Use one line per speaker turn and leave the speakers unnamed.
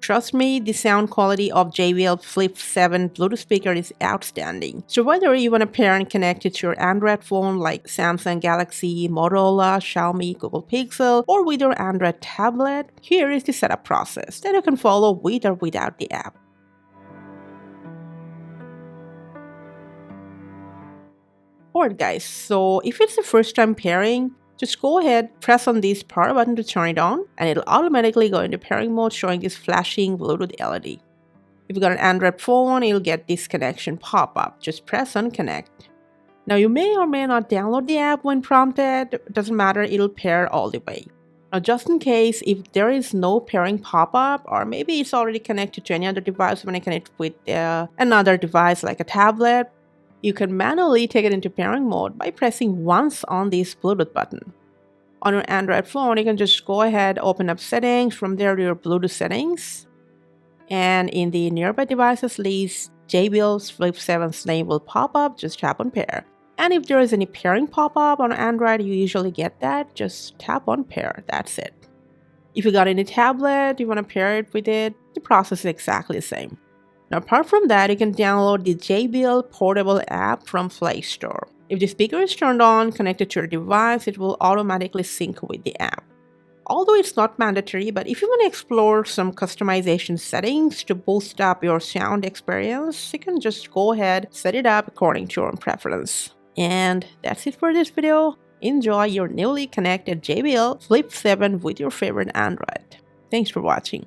Trust me, the sound quality of JBL Flip 7 Bluetooth speaker is outstanding. So whether you want to pair and connect it to your Android phone like Samsung Galaxy, Motorola, Xiaomi, Google Pixel, or with your Android tablet, here is the setup process that you can follow with or without the app. Alright guys, so if it's the first time pairing, just go ahead, press on this power button to turn it on, and it'll automatically go into pairing mode showing this flashing Bluetooth LED. If you've got an Android phone, you'll get this connection pop-up. Just press on connect. Now you may or may not download the app when prompted, doesn't matter, it'll pair all the way. Now just in case, if there is no pairing pop-up, or maybe it's already connected to any other device when I connect with another device like a tablet, you can manually take it into pairing mode by pressing once on this Bluetooth button. On your Android phone, you can just go ahead, open up settings, from there to your Bluetooth settings. And in the nearby devices list, JBL Flip 7's name will pop up, just tap on pair. And if there is any pairing pop-up on Android, you usually get that, just tap on pair, that's it. If you got any tablet, you want to pair it with it, the process is exactly the same. Now apart from that, you can download the JBL Portable App from Play Store. If the speaker is turned on, connected to your device, it will automatically sync with the app. Although it's not mandatory, but if you want to explore some customization settings to boost up your sound experience, you can just go ahead, set it up according to your own preference. And that's it for this video. Enjoy your newly connected JBL Flip 7 with your favorite Android. Thanks for watching.